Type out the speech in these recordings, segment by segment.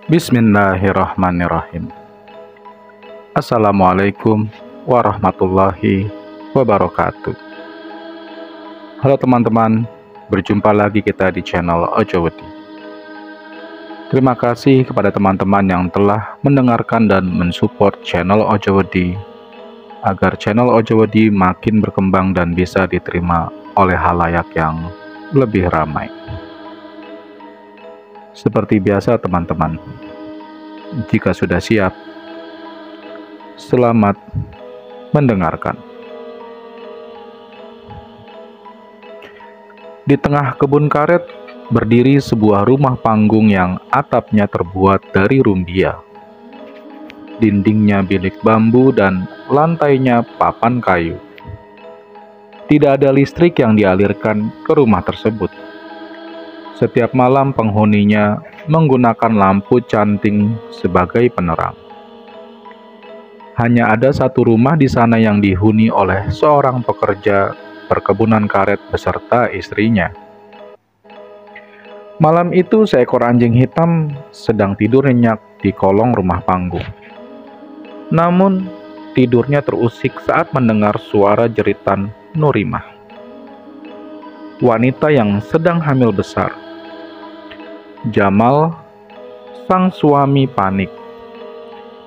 Bismillahirrahmanirrahim. Assalamualaikum warahmatullahi wabarakatuh. Halo teman-teman, berjumpa lagi kita di channel Ojowedi. Terima kasih kepada teman-teman yang telah mendengarkan dan mensupport channel Ojowedi agar channel Ojowedi makin berkembang dan bisa diterima oleh halayak yang lebih ramai. Seperti biasa teman-teman, jika sudah siap, selamat mendengarkan. Di tengah kebun karet berdiri sebuah rumah panggung yang atapnya terbuat dari rumbia. Dindingnya bilik bambu dan lantainya papan kayu. Tidak ada listrik yang dialirkan ke rumah tersebut. Setiap malam penghuninya menggunakan lampu canting sebagai penerang. Hanya ada satu rumah di sana yang dihuni oleh seorang pekerja perkebunan karet beserta istrinya. Malam itu seekor anjing hitam sedang tidur nyenyak di kolong rumah panggung. Namun, tidurnya terusik saat mendengar suara jeritan Nurimah, wanita yang sedang hamil besar. Jamal, sang suami, panik.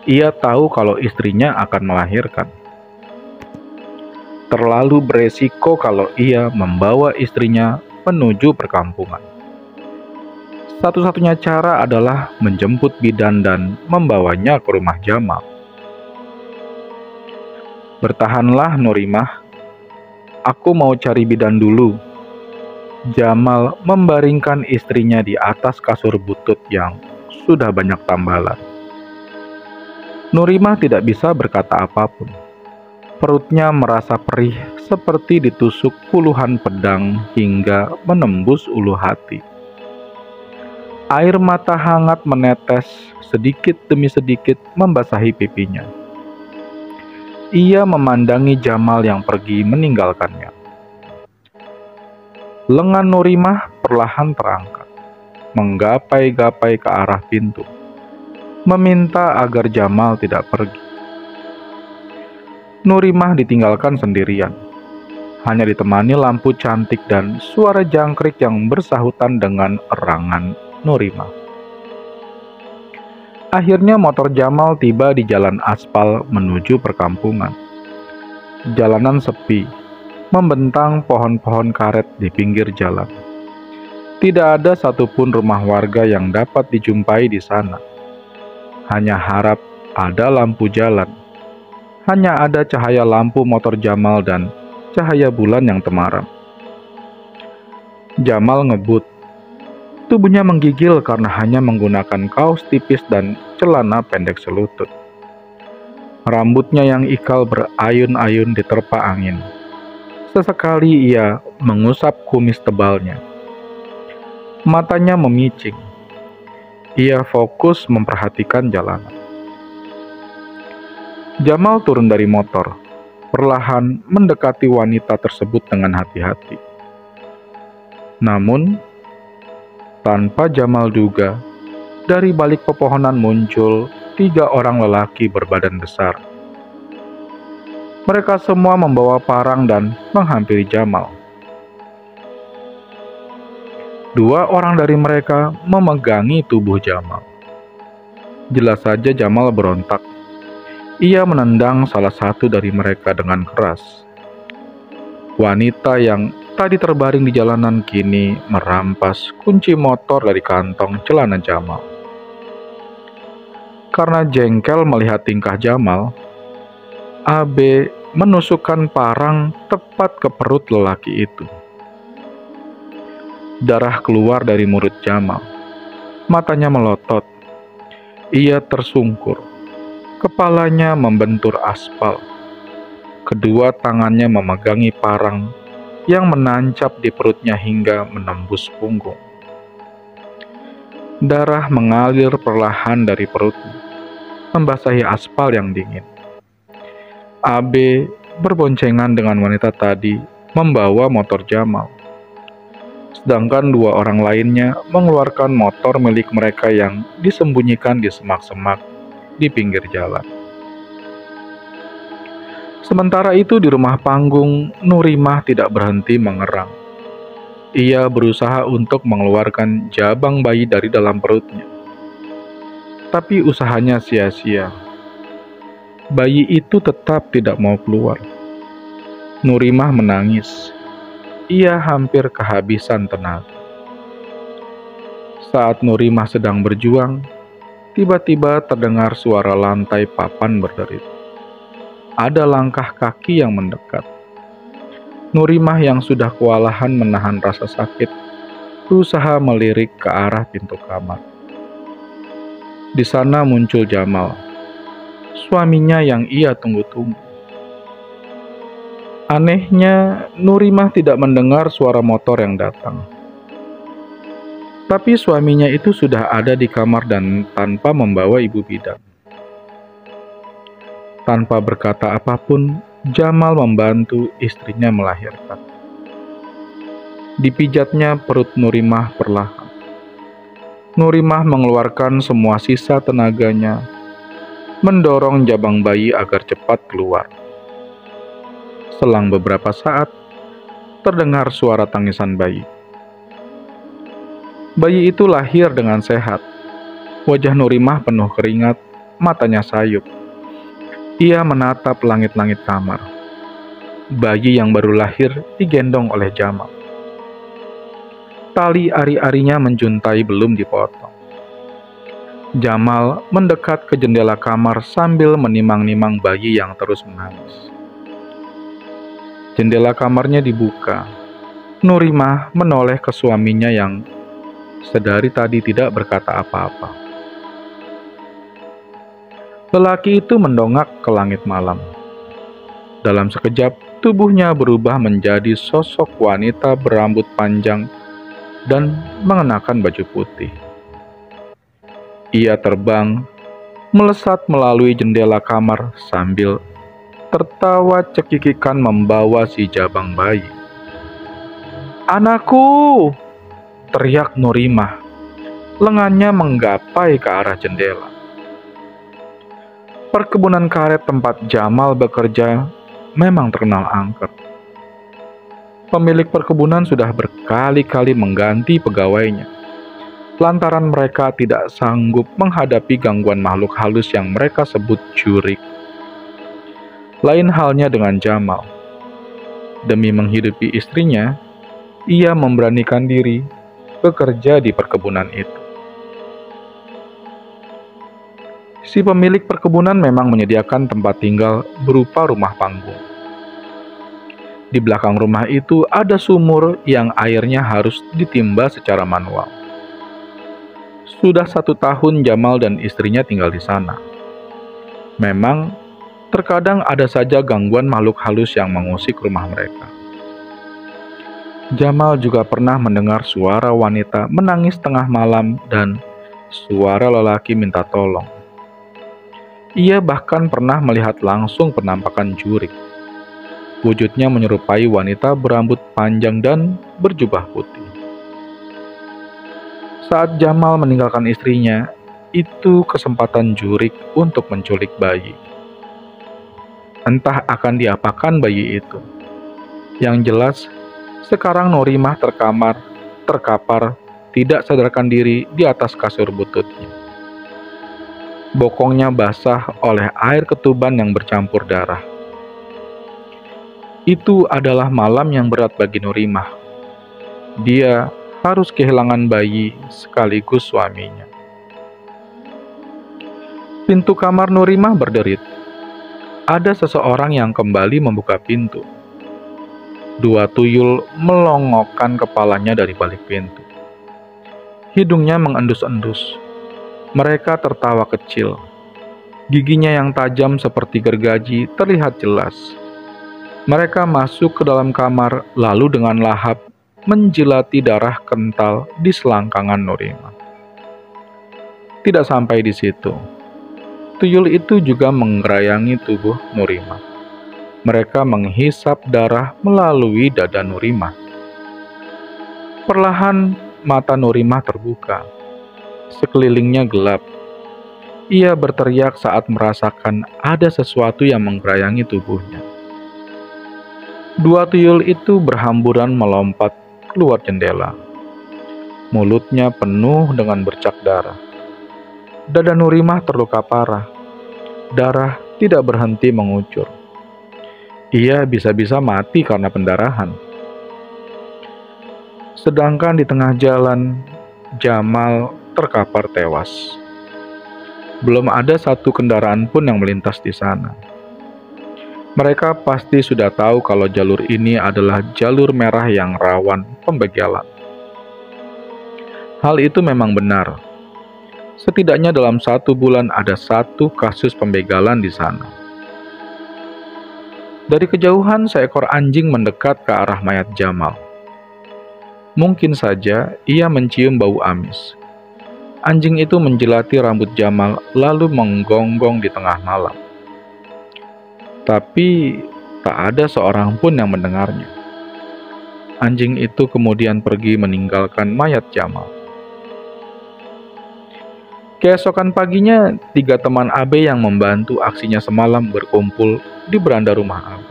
Ia tahu kalau istrinya akan melahirkan. Terlalu beresiko kalau ia membawa istrinya menuju perkampungan. Satu-satunya cara adalah menjemput bidan dan membawanya ke rumah Jamal. Bertahanlah Nurimah, aku mau cari bidan dulu. Jamal membaringkan istrinya di atas kasur butut yang sudah banyak tambalan. Nurimah tidak bisa berkata apapun. Perutnya merasa perih seperti ditusuk puluhan pedang hingga menembus ulu hati. Air mata hangat menetes sedikit demi sedikit membasahi pipinya. Ia memandangi Jamal yang pergi meninggalkannya. Lengan Nurimah perlahan terangkat, menggapai-gapai ke arah pintu, meminta agar Jamal tidak pergi. Nurimah ditinggalkan sendirian, hanya ditemani lampu cantik dan suara jangkrik yang bersahutan dengan erangan Nurimah. Akhirnya motor Jamal tiba di jalan aspal menuju perkampungan. Jalanan sepi, membentang pohon-pohon karet di pinggir jalan. Tidak ada satupun rumah warga yang dapat dijumpai di sana. Hanya harap ada lampu jalan. Hanya ada cahaya lampu motor Jamal dan cahaya bulan yang temaram. Jamal ngebut. Tubuhnya menggigil karena hanya menggunakan kaos tipis dan celana pendek selutut. Rambutnya yang ikal berayun-ayun diterpa angin. Sesekali ia mengusap kumis tebalnya. Matanya memicing. Ia fokus memperhatikan jalanan. Jamal turun dari motor, perlahan mendekati wanita tersebut dengan hati-hati. Namun, tanpa Jamal duga, dari balik pepohonan muncul 3 orang lelaki berbadan besar. Mereka semua membawa parang dan menghampiri Jamal. 2 orang dari mereka memegangi tubuh Jamal. Jelas saja Jamal berontak. Ia menendang salah satu dari mereka dengan keras. Wanita yang tadi terbaring di jalanan kini merampas kunci motor dari kantong celana Jamal. Karena jengkel melihat tingkah Jamal, AB menusukkan parang tepat ke perut lelaki itu. Darah keluar dari mulut Jamal. Matanya melotot. Ia tersungkur. Kepalanya membentur aspal. Kedua tangannya memegangi parang yang menancap di perutnya hingga menembus punggung. Darah mengalir perlahan dari perutnya, membasahi aspal yang dingin. AB berboncengan dengan wanita tadi membawa motor Jamal. sedangkan dua orang lainnya mengeluarkan motor milik mereka yang disembunyikan di semak-semak di pinggir jalan. Sementara itu di rumah panggung, Nurimah tidak berhenti mengerang. Ia berusaha untuk mengeluarkan jabang bayi dari dalam perutnya. Tapi usahanya sia-sia. Bayi itu tetap tidak mau keluar. Nurimah menangis. Ia hampir kehabisan tenaga. Saat Nurimah sedang berjuang, tiba-tiba terdengar suara lantai papan berderit. Ada langkah kaki yang mendekat. Nurimah yang sudah kewalahan menahan rasa sakit, berusaha melirik ke arah pintu kamar. Di sana muncul Jamal, suaminya yang ia tunggu-tunggu. Anehnya, Nurimah tidak mendengar suara motor yang datang. Tapi suaminya itu sudah ada di kamar dan tanpa membawa ibu bidan. Tanpa berkata apapun, Jamal membantu istrinya melahirkan. Dipijatnya perut Nurimah perlahan. Nurimah mengeluarkan semua sisa tenaganya, mendorong jabang bayi agar cepat keluar. Selang beberapa saat, terdengar suara tangisan bayi. Bayi itu lahir dengan sehat. Wajah Nurimah penuh keringat, matanya sayup. Ia menatap langit-langit kamar. Bayi yang baru lahir digendong oleh Jamal. Tali ari-arinya menjuntai belum dipotong. Jamal mendekat ke jendela kamar sambil menimang-nimang bayi yang terus menangis. Jendela kamarnya dibuka. Nurimah menoleh ke suaminya yang sedari tadi tidak berkata apa-apa. Lelaki itu mendongak ke langit malam. Dalam sekejap, tubuhnya berubah menjadi sosok wanita berambut panjang dan mengenakan baju putih. Ia terbang, melesat melalui jendela kamar sambil tertawa cekikikan membawa si jabang bayi. "Anakku!" teriak Nurimah. Lengannya menggapai ke arah jendela. Perkebunan karet tempat Jamal bekerja memang terkenal angker. Pemilik perkebunan sudah berkali-kali mengganti pegawainya, lantaran mereka tidak sanggup menghadapi gangguan makhluk halus yang mereka sebut jurik. Lain halnya dengan Jamal. Demi menghidupi istrinya, ia memberanikan diri bekerja di perkebunan itu. Si pemilik perkebunan memang menyediakan tempat tinggal berupa rumah panggung. Di belakang rumah itu ada sumur yang airnya harus ditimba secara manual. Sudah 1 tahun Jamal dan istrinya tinggal di sana. Memang, terkadang ada saja gangguan makhluk halus yang mengusik rumah mereka. Jamal juga pernah mendengar suara wanita menangis tengah malam dan suara lelaki minta tolong. Ia bahkan pernah melihat langsung penampakan jurik. Wujudnya menyerupai wanita berambut panjang dan berjubah putih. Saat Jamal meninggalkan istrinya, itu kesempatan jurik untuk menculik bayi. Entah akan diapakan bayi itu. Yang jelas, sekarang Nurimah terkapar, tidak sadarkan diri di atas kasur bututnya. Bokongnya basah oleh air ketuban yang bercampur darah. Itu adalah malam yang berat bagi Nurimah. Dia harus kehilangan bayi sekaligus suaminya. Pintu kamar Nurimah berderit. Ada seseorang yang kembali membuka pintu. 2 tuyul melongokkan kepalanya dari balik pintu. Hidungnya mengendus-endus. Mereka tertawa kecil. Giginya yang tajam seperti gergaji terlihat jelas. Mereka masuk ke dalam kamar, lalu dengan lahap menjilati darah kental di selangkangan Nurimah. Tidak sampai di situ. Tuyul itu juga menggerayangi tubuh Nurimah. Mereka menghisap darah melalui dada Nurimah. Perlahan mata Nurimah terbuka. Sekelilingnya gelap. Ia berteriak saat merasakan ada sesuatu yang menggerayangi tubuhnya. Dua tuyul itu berhamburan melompat keluar jendela. Mulutnya penuh dengan bercak darah. Dada Nurimah terluka parah. Darah tidak berhenti mengucur. Ia bisa-bisa mati karena pendarahan. Sedangkan di tengah jalan, Jamal terkapar tewas. Belum ada satu kendaraan pun yang melintas di sana. Mereka pasti sudah tahu kalau jalur ini adalah jalur merah yang rawan pembegalan. Hal itu memang benar. Setidaknya dalam 1 bulan ada 1 kasus pembegalan di sana. Dari kejauhan, seekor anjing mendekat ke arah mayat Jamal. Mungkin saja ia mencium bau amis. Anjing itu menjelati rambut Jamal lalu menggonggong di tengah malam. Tapi tak ada seorang pun yang mendengarnya. Anjing itu kemudian pergi meninggalkan mayat Jamal. Keesokan paginya, 3 teman AB yang membantu aksinya semalam berkumpul di beranda rumah AB.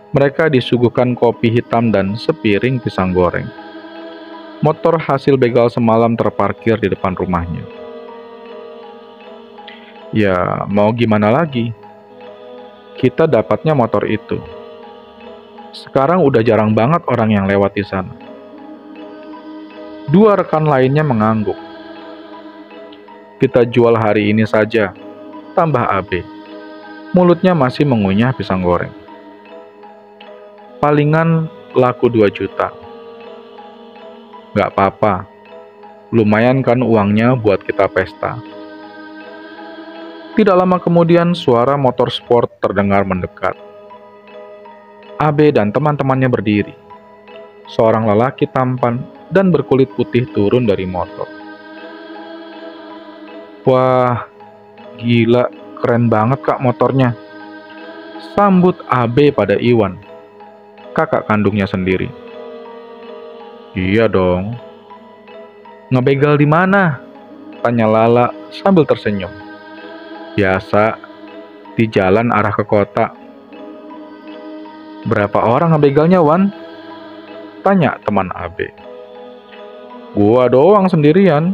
Mereka disuguhkan kopi hitam dan sepiring pisang goreng. Motor hasil begal semalam terparkir di depan rumahnya. Ya, mau gimana lagi? Kita dapatnya motor itu. Sekarang udah jarang banget orang yang lewat di sana. 2 rekan lainnya mengangguk. Kita jual hari ini saja, tambah AB. Mulutnya masih mengunyah pisang goreng. Palingan laku 2 juta. Gak apa-apa, lumayan kan uangnya buat kita pesta. Tidak lama kemudian suara motor sport terdengar mendekat. AB dan teman-temannya berdiri. Seorang lelaki tampan dan berkulit putih turun dari motor. Wah, gila, keren banget kak motornya. Sambut AB pada Iwan, kakak kandungnya sendiri. Iya dong. Ngebegal di mana? Tanya Lala sambil tersenyum. Biasa, di jalan arah ke kota. Berapa orang ngebegalnya, Wan? Tanya teman AB. Gua doang sendirian.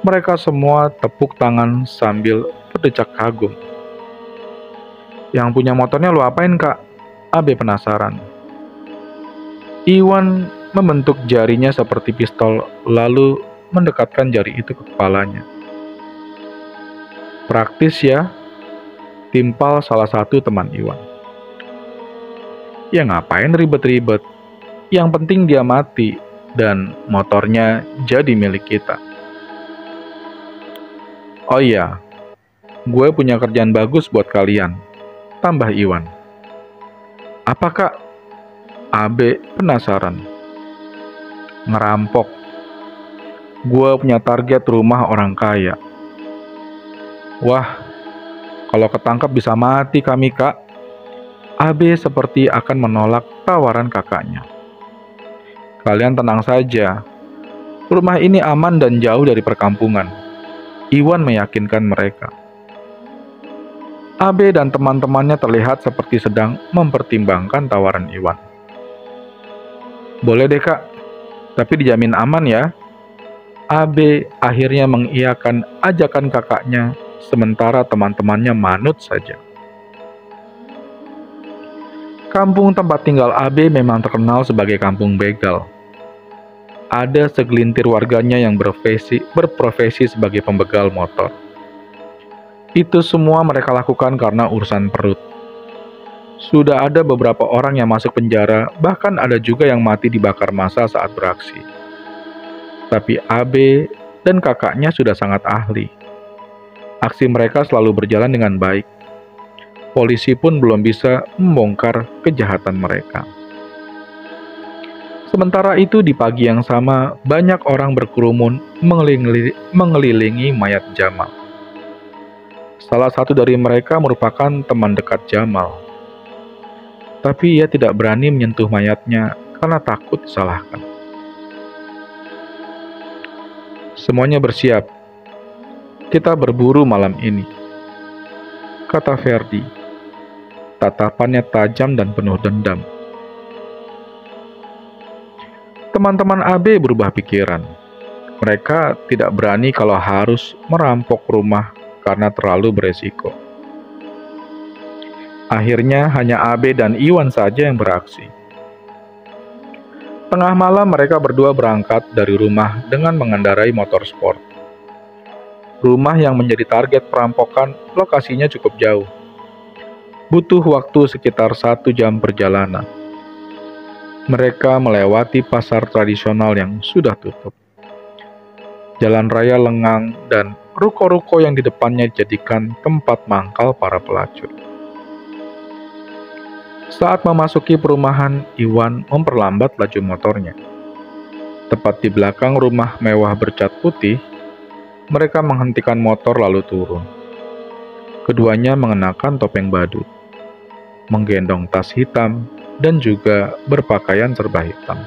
Mereka semua tepuk tangan sambil berdecak kagum. Yang punya motornya lu apain, Kak? AB penasaran. Iwan membentuk jarinya seperti pistol, lalu mendekatkan jari itu ke kepalanya. Praktis ya, timpal salah satu teman Iwan. Ya ngapain ribet-ribet, yang penting dia mati, dan motornya jadi milik kita. Oh iya, gue punya kerjaan bagus buat kalian, tambah Iwan. Apa kak? AB penasaran. Ngerampok. Gue punya target rumah orang kaya. Wah, kalau ketangkap bisa mati kami kak. AB seperti akan menolak tawaran kakaknya. Kalian tenang saja. Rumah ini aman dan jauh dari perkampungan. Iwan meyakinkan mereka. AB dan teman-temannya terlihat seperti sedang mempertimbangkan tawaran Iwan. Boleh deh kak, tapi dijamin aman ya. AB akhirnya mengiyakan ajakan kakaknya, sementara teman-temannya manut saja. Kampung tempat tinggal AB memang terkenal sebagai kampung begal. Ada segelintir warganya yang berprofesi sebagai pembegal motor. Itu semua mereka lakukan karena urusan perut. Sudah ada beberapa orang yang masuk penjara, bahkan ada juga yang mati dibakar massa saat beraksi. Tapi AB dan kakaknya sudah sangat ahli. Aksi mereka selalu berjalan dengan baik. Polisi pun belum bisa membongkar kejahatan mereka. Sementara itu di pagi yang sama, banyak orang berkerumun mengelilingi mayat Jamal. Salah satu dari mereka merupakan teman dekat Jamal. Tapi ia tidak berani menyentuh mayatnya karena takut disalahkan. Semuanya bersiap. Kita berburu malam ini, kata Ferdi. Tatapannya tajam dan penuh dendam. Teman-teman AB berubah pikiran. Mereka tidak berani kalau harus merampok rumah karena terlalu beresiko. Akhirnya hanya AB dan Iwan saja yang beraksi. Tengah malam mereka berdua berangkat dari rumah dengan mengendarai motor sport. Rumah yang menjadi target perampokan lokasinya cukup jauh. Butuh waktu sekitar 1 jam perjalanan. Mereka melewati pasar tradisional yang sudah tutup. Jalan raya lengang dan ruko-ruko yang di depannya dijadikan tempat mangkal para pelacur. Saat memasuki perumahan, Iwan memperlambat laju motornya. Tepat di belakang rumah mewah bercat putih, mereka menghentikan motor lalu turun. Keduanya mengenakan topeng badut, menggendong tas hitam, dan juga berpakaian serba hitam.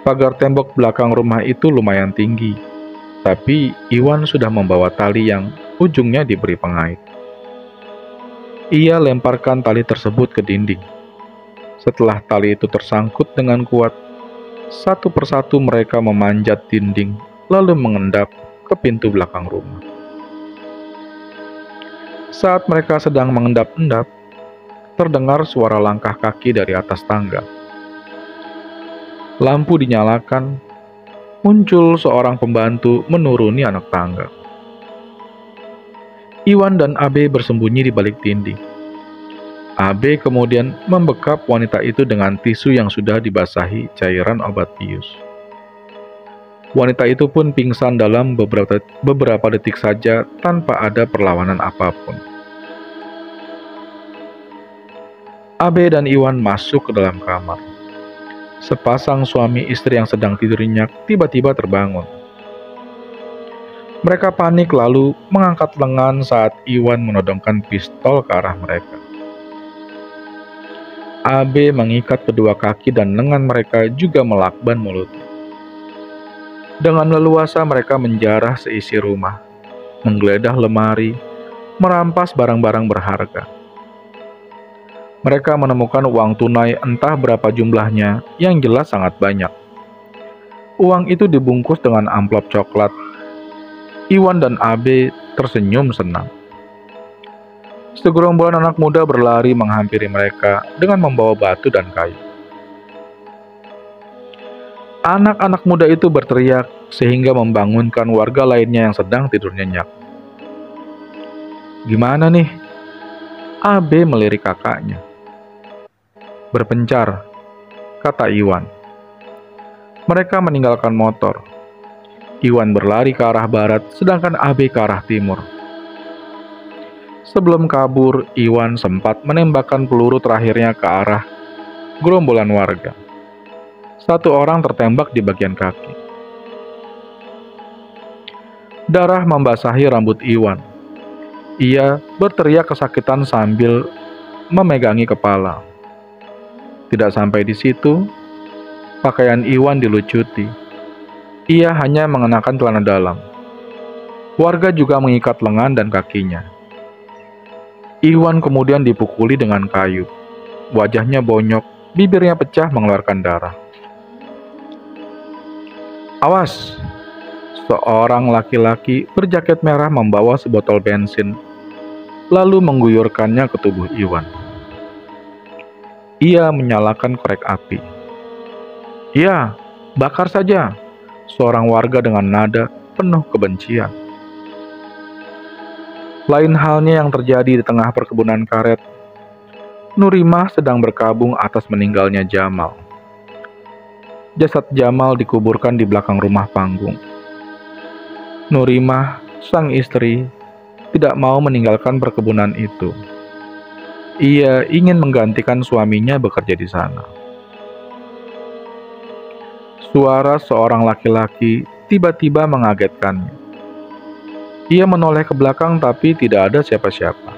Pagar tembok belakang rumah itu lumayan tinggi, tapi Iwan sudah membawa tali yang ujungnya diberi pengait. Ia lemparkan tali tersebut ke dinding. Setelah tali itu tersangkut dengan kuat, satu persatu mereka memanjat dinding, lalu mengendap ke pintu belakang rumah. Saat mereka sedang mengendap-endap, terdengar suara langkah kaki dari atas tangga. Lampu dinyalakan, muncul seorang pembantu menuruni anak tangga. Iwan dan AB bersembunyi di balik dinding. AB kemudian membekap wanita itu dengan tisu yang sudah dibasahi cairan obat bius. Wanita itu pun pingsan dalam beberapa detik saja tanpa ada perlawanan apapun. AB dan Iwan masuk ke dalam kamar. Sepasang suami istri yang sedang tidur nyenyak tiba-tiba terbangun. Mereka panik lalu mengangkat lengan saat Iwan menodongkan pistol ke arah mereka. AB mengikat kedua kaki dan lengan mereka juga melakban mulutnya. Dengan leluasa mereka menjarah seisi rumah, menggeledah lemari, merampas barang-barang berharga. Mereka menemukan uang tunai entah berapa jumlahnya, yang jelas sangat banyak. Uang itu dibungkus dengan amplop coklat. Iwan dan AB tersenyum senang. Segerombolan anak muda berlari menghampiri mereka dengan membawa batu dan kayu. Anak-anak muda itu berteriak sehingga membangunkan warga lainnya yang sedang tidur nyenyak. "Gimana nih?" AB melirik kakaknya. "Berpencar," kata Iwan. Mereka meninggalkan motor. Iwan berlari ke arah barat, sedangkan AB ke arah timur. Sebelum kabur, Iwan sempat menembakkan peluru terakhirnya ke arah gerombolan warga. Satu orang tertembak di bagian kaki. Darah membasahi rambut Iwan. Ia berteriak kesakitan sambil memegangi kepala. Tidak sampai di situ, pakaian Iwan dilucuti. Ia hanya mengenakan celana dalam. Warga juga mengikat lengan dan kakinya. Iwan kemudian dipukuli dengan kayu. Wajahnya bonyok, bibirnya pecah mengeluarkan darah. "Awas!" Seorang laki-laki berjaket merah membawa sebotol bensin, lalu mengguyurkannya ke tubuh Iwan. Ia menyalakan korek api. "Ya, bakar saja!" Seorang warga dengan nada penuh kebencian. Lain halnya yang terjadi di tengah perkebunan karet. Nurimah sedang berkabung atas meninggalnya Jamal. Jasad Jamal dikuburkan di belakang rumah panggung. Nurimah, sang istri, tidak mau meninggalkan perkebunan itu. Ia ingin menggantikan suaminya bekerja di sana. Suara seorang laki-laki tiba-tiba mengagetkannya. Ia menoleh ke belakang tapi tidak ada siapa-siapa.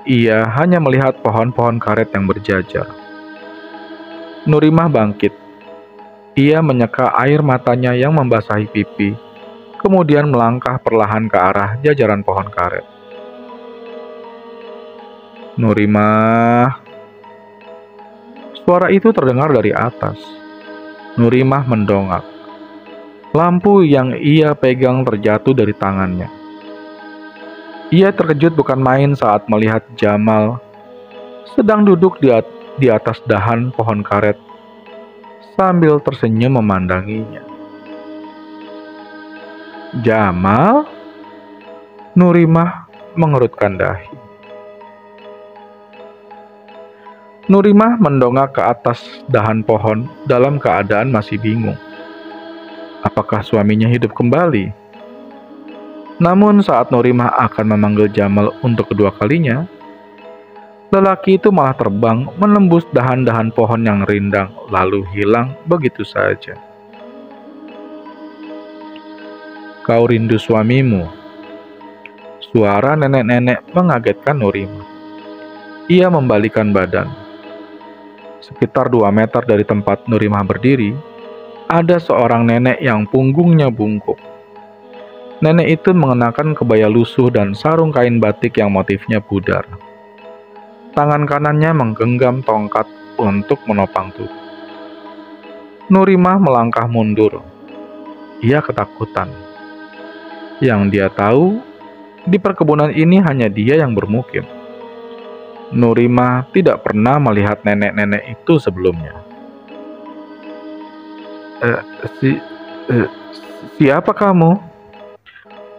Ia hanya melihat pohon-pohon karet yang berjajar. Nurimah bangkit. Ia menyeka air matanya yang membasahi pipi, kemudian melangkah perlahan ke arah jajaran pohon karet. Nurimah. Suara itu terdengar dari atas. Nurimah mendongak. Lampu yang ia pegang terjatuh dari tangannya. Ia terkejut bukan main saat melihat Jamal sedang duduk di atas dahan pohon karet sambil tersenyum memandanginya. Jamal? Nurimah mengerutkan dahi. Nurimah mendongak ke atas dahan pohon dalam keadaan masih bingung. Apakah suaminya hidup kembali? Namun saat Nurimah akan memanggil Jamal untuk kedua kalinya, lelaki itu malah terbang menembus dahan-dahan pohon yang rindang lalu hilang begitu saja. Kau rindu suamimu? Suara nenek-nenek mengagetkan Nurimah. Ia membalikan badan. Sekitar 2 meter dari tempat Nurimah berdiri, ada seorang nenek yang punggungnya bungkuk. Nenek itu mengenakan kebaya lusuh dan sarung kain batik yang motifnya pudar. Tangan kanannya menggenggam tongkat untuk menopang tubuh. Nurimah melangkah mundur. Ia ketakutan. Yang dia tahu, di perkebunan ini hanya dia yang bermukim. Nurimah tidak pernah melihat nenek-nenek itu sebelumnya. Siapa kamu?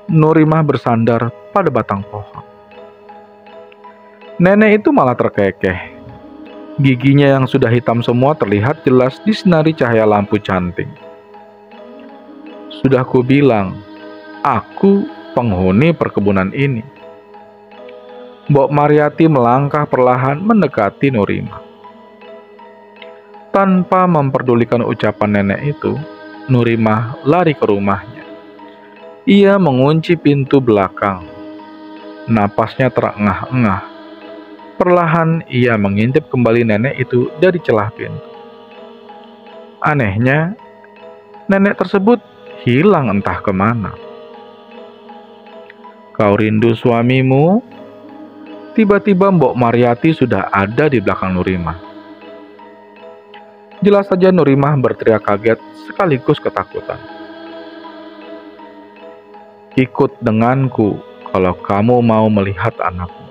Nurimah bersandar pada batang pohon. Nenek itu malah terkekeh. Giginya yang sudah hitam semua terlihat jelas disinari cahaya lampu cantik. Sudah kubilang, aku penghuni perkebunan ini. Mbok Mariati melangkah perlahan mendekati Nurimah. Tanpa memperdulikan ucapan nenek itu, Nurimah lari ke rumahnya. Ia mengunci pintu belakang. Napasnya terengah-engah. Perlahan ia mengintip kembali nenek itu dari celah pintu. Anehnya, nenek tersebut hilang entah kemana. Kau rindu suamimu? Tiba-tiba Mbok Mariati sudah ada di belakang Nurimah. Jelas saja Nurimah berteriak kaget sekaligus ketakutan. Ikut denganku kalau kamu mau melihat anakmu.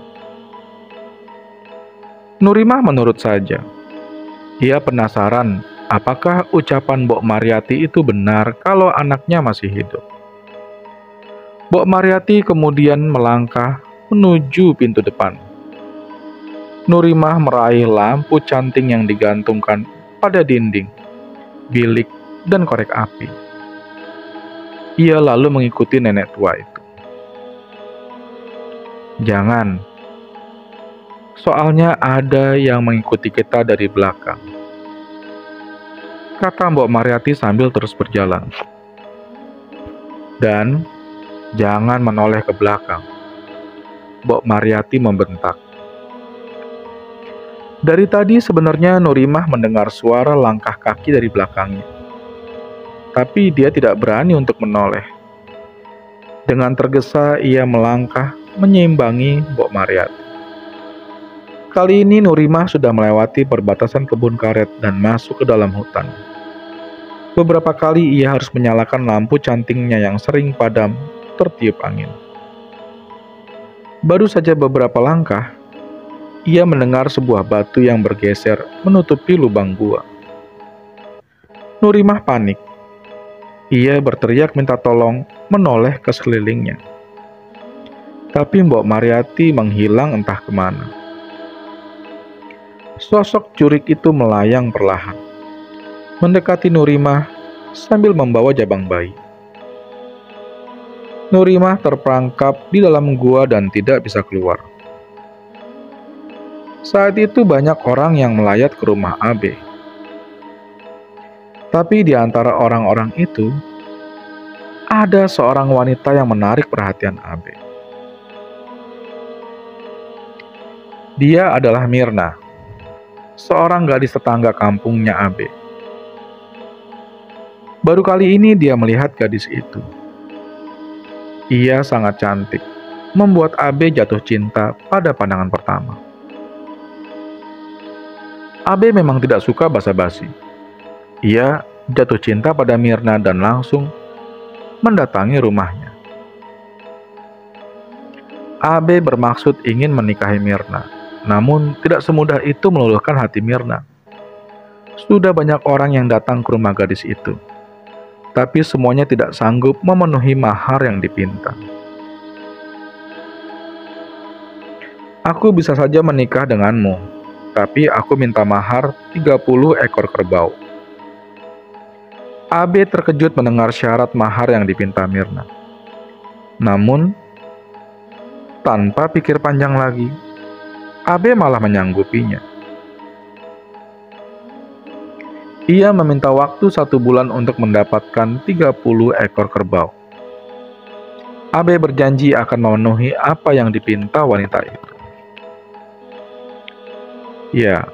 Nurimah menurut saja. Ia penasaran apakah ucapan Mbok Mariati itu benar kalau anaknya masih hidup. Mbok Mariati kemudian melangkah menuju pintu depan. Nurimah meraih lampu canting yang digantungkan pada dinding, bilik, dan korek api. Ia lalu mengikuti nenek tua itu. Jangan, soalnya ada yang mengikuti kita dari belakang, kata Mbok Mariati sambil terus berjalan. Dan jangan menoleh ke belakang, Mbok Mariati membentak. Dari tadi sebenarnya Nurimah mendengar suara langkah kaki dari belakangnya. Tapi dia tidak berani untuk menoleh. Dengan tergesa ia melangkah menyeimbangi Mbok Mariati. Kali ini Nurimah sudah melewati perbatasan kebun karet dan masuk ke dalam hutan. Beberapa kali ia harus menyalakan lampu cantingnya yang sering padam tertiup angin. Baru saja beberapa langkah, ia mendengar sebuah batu yang bergeser menutupi lubang gua. Nurimah panik. Ia berteriak minta tolong menoleh ke sekelilingnya. Tapi Mbok Mariati menghilang entah kemana. Sosok jurik itu melayang perlahan, mendekati Nurimah sambil membawa jabang bayi. Nurimah terperangkap di dalam gua dan tidak bisa keluar. Saat itu banyak orang yang melayat ke rumah Abe. Tapi di antara orang-orang itu, ada seorang wanita yang menarik perhatian Abe. Dia adalah Mirna. seorang gadis tetangga kampungnya Abe. Baru kali ini dia melihat gadis itu. Ia sangat cantik, membuat Abe jatuh cinta pada pandangan pertama. Abe memang tidak suka basa-basi. Ia jatuh cinta pada Mirna dan langsung mendatangi rumahnya. Abe bermaksud ingin menikahi Mirna, namun tidak semudah itu meluluhkan hati Mirna. Sudah banyak orang yang datang ke rumah gadis itu, tapi semuanya tidak sanggup memenuhi mahar yang dipinta. Aku bisa saja menikah denganmu, tapi aku minta mahar 30 ekor kerbau. Abe terkejut mendengar syarat mahar yang dipinta Mirna. Namun, tanpa pikir panjang lagi, Abe malah menyanggupinya. Ia meminta waktu 1 bulan untuk mendapatkan 30 ekor kerbau. Abe berjanji akan memenuhi apa yang dipinta wanita itu. Ya,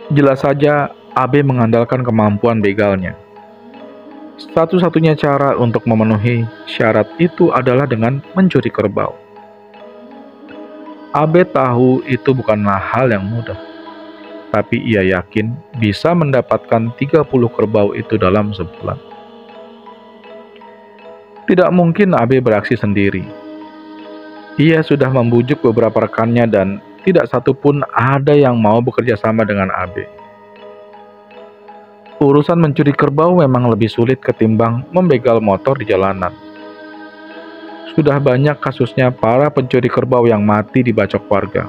jelas saja Abe mengandalkan kemampuan begalnya. Satu-satunya cara untuk memenuhi syarat itu adalah dengan mencuri kerbau. Abe tahu itu bukanlah hal yang mudah, tapi ia yakin bisa mendapatkan 30 kerbau itu dalam sebulan. Tidak mungkin Abe beraksi sendiri. Ia sudah membujuk beberapa rekannya dan tidak satupun ada yang mau bekerja sama dengan Abe. Urusan mencuri kerbau memang lebih sulit ketimbang membegal motor di jalanan. Sudah banyak kasusnya para pencuri kerbau yang mati dibacok warga.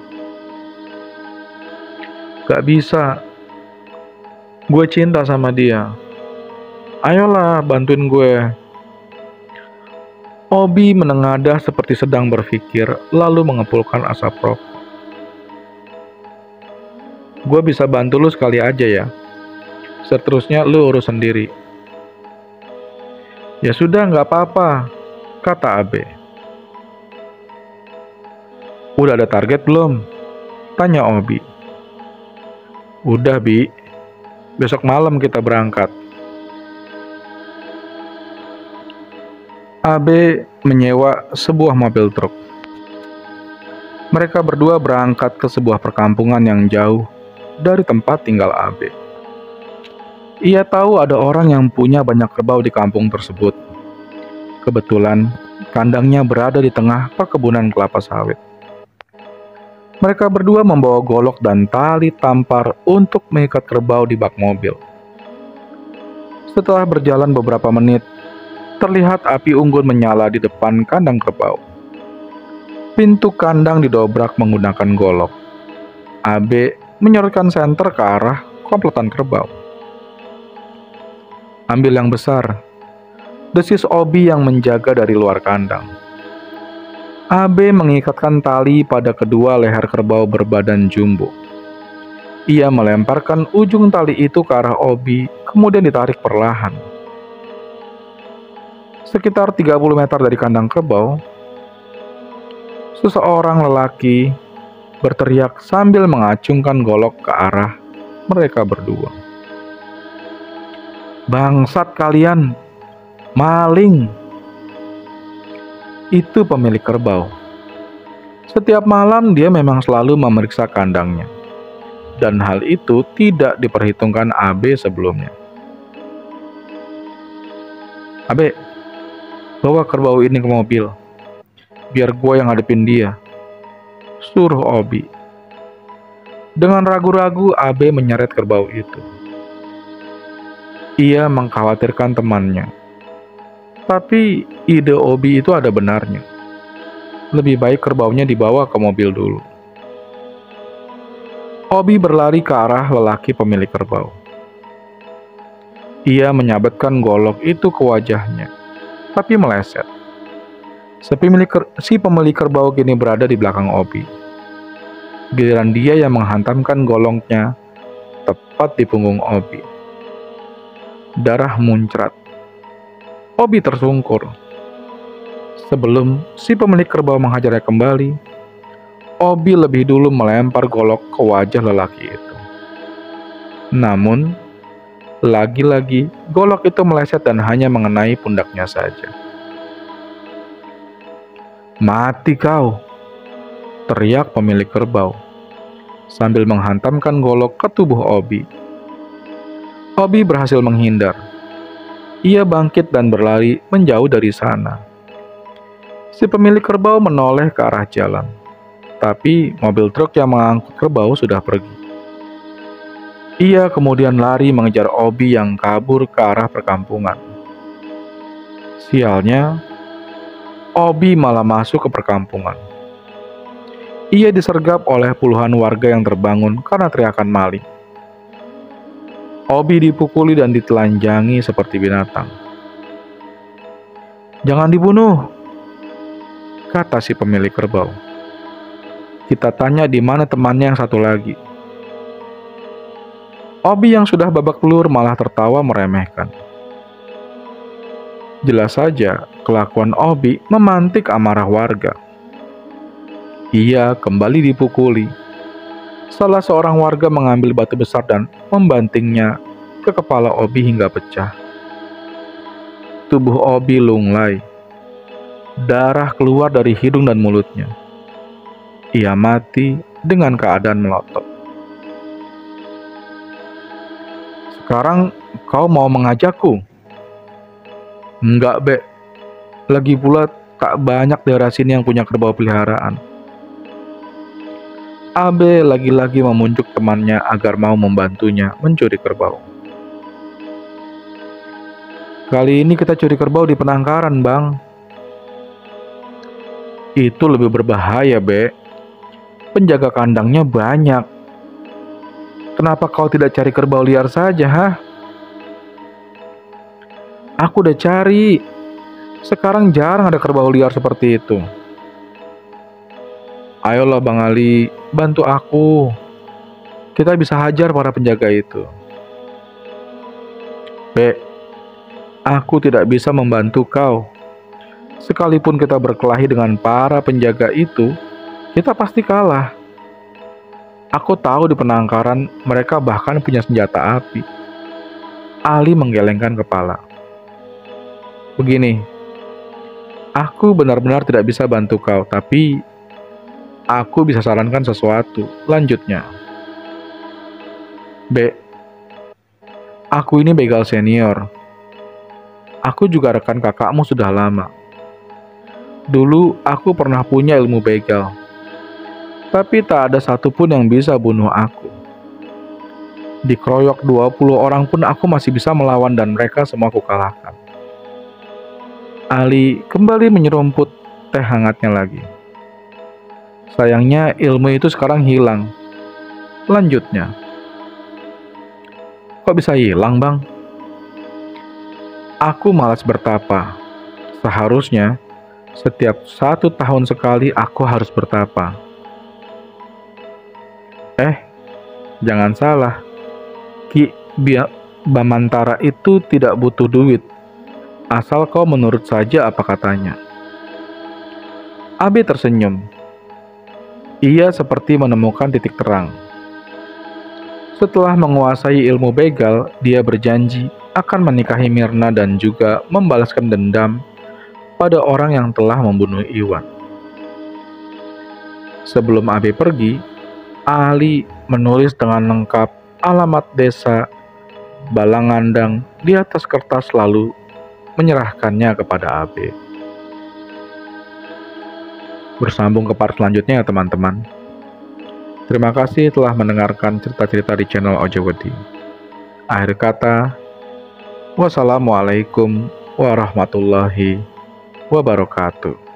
Gak bisa. Gue cinta sama dia. Ayolah, bantuin gue. Obi menengadah seperti sedang berpikir, lalu mengepulkan asap rokok. Gue bisa bantu lu sekali aja ya. Seterusnya lu urus sendiri. Ya sudah, gak apa-apa, kata Abe. Udah ada target belum? Tanya Obi. Udah, Bi. Besok malam kita berangkat. Abe menyewa sebuah mobil truk. Mereka berdua berangkat ke sebuah perkampungan yang jauh dari tempat tinggal Abe. Ia tahu ada orang yang punya banyak kerbau di kampung tersebut. Kebetulan, kandangnya berada di tengah perkebunan kelapa sawit. Mereka berdua membawa golok dan tali tampar untuk mengikat kerbau di bak mobil. Setelah berjalan beberapa menit, terlihat api unggun menyala di depan kandang kerbau. Pintu kandang didobrak menggunakan golok. Abe menyorotkan senter ke arah komplotan kerbau. Ambil yang besar, desis Obi yang menjaga dari luar kandang. Abe mengikatkan tali pada kedua leher kerbau berbadan jumbo. Ia melemparkan ujung tali itu ke arah Obi, kemudian ditarik perlahan. Sekitar 30 meter dari kandang kerbau, seseorang lelaki berteriak sambil mengacungkan golok ke arah mereka berdua. Bangsat kalian, maling! Itu pemilik kerbau. Setiap malam dia memang selalu memeriksa kandangnya. Dan hal itu tidak diperhitungkan Abe sebelumnya. Abe, bawa kerbau ini ke mobil. Biar gue yang ngadepin dia, suruh Obi. Dengan ragu-ragu Abe menyeret kerbau itu. Ia mengkhawatirkan temannya. Tapi ide Obi itu ada benarnya. Lebih baik kerbaunya dibawa ke mobil dulu. Obi berlari ke arah lelaki pemilik kerbau. Ia menyabetkan golok itu ke wajahnya, tapi meleset. Si pemilik kerbau kini berada di belakang Obi. Giliran dia yang menghantamkan goloknya tepat di punggung Obi. Darah muncrat. Obi tersungkur. Sebelum si pemilik kerbau menghajarnya kembali, Obi lebih dulu melempar golok ke wajah lelaki itu. Namun, lagi-lagi golok itu meleset dan hanya mengenai pundaknya saja. "Mati kau!" teriak pemilik kerbau, sambil menghantamkan golok ke tubuh Obi. Obi berhasil menghindar. Ia bangkit dan berlari menjauh dari sana. Si pemilik kerbau menoleh ke arah jalan, tapi mobil truk yang mengangkut kerbau sudah pergi. Ia kemudian lari mengejar Obi yang kabur ke arah perkampungan. Sialnya, Obi malah masuk ke perkampungan. Ia disergap oleh puluhan warga yang terbangun karena teriakan maling. Obi dipukuli dan ditelanjangi seperti binatang. "Jangan dibunuh," kata si pemilik kerbau. "Kita tanya di mana temannya yang satu lagi." Obi yang sudah babak belur malah tertawa meremehkan. Jelas saja, kelakuan Obi memantik amarah warga. Ia kembali dipukuli. Salah seorang warga mengambil batu besar dan membantingnya ke kepala Obi hingga pecah. Tubuh Obi lunglai. Darah keluar dari hidung dan mulutnya. Ia mati dengan keadaan melotot. "Sekarang kau mau mengajakku?" "Enggak, Bek. Lagi pula tak banyak daerah sini yang punya kerbau peliharaan." Abe lagi-lagi memunjuk temannya agar mau membantunya mencuri kerbau. "Kali ini kita curi kerbau di penangkaran, Bang." "Itu lebih berbahaya, Bek. Penjaga kandangnya banyak. Kenapa kau tidak cari kerbau liar saja, hah?" "Aku udah cari. Sekarang jarang ada kerbau liar seperti itu." "Ayolah Bang Ali, bantu aku. Kita bisa hajar para penjaga itu." "Bek, aku tidak bisa membantu kau. Sekalipun kita berkelahi dengan para penjaga itu, kita pasti kalah. Aku tahu di penangkaran mereka bahkan punya senjata api." Ali menggelengkan kepala. "Begini, aku benar-benar tidak bisa bantu kau, tapi aku bisa sarankan sesuatu," lanjutnya. "Bek, aku ini begal senior. Aku juga rekan kakakmu sudah lama. Dulu aku pernah punya ilmu begal, tapi tak ada satupun yang bisa bunuh aku. Dikeroyok 20 orang pun aku masih bisa melawan dan mereka semua aku kalahkan." Ali kembali menyerumput teh hangatnya lagi. "Sayangnya ilmu itu sekarang hilang," lanjutnya. "Kok bisa hilang, Bang?" "Aku malas bertapa. Seharusnya setiap 1 tahun sekali aku harus bertapa." Jangan salah. Ki Bamantara itu tidak butuh duit, asal kau menurut saja apa katanya." Abe tersenyum. Ia seperti menemukan titik terang. Setelah menguasai ilmu begal, dia berjanji akan menikahi Mirna dan juga membalaskan dendam pada orang yang telah membunuh Iwan. Sebelum Abe pergi, Ali menulis dengan lengkap alamat desa Balangandang di atas kertas lalu menyerahkannya kepada Abe. Bersambung ke part selanjutnya ya teman-teman. Terima kasih telah mendengarkan cerita-cerita di channel Ojewedi. Akhir kata, wassalamualaikum warahmatullahi wabarakatuh.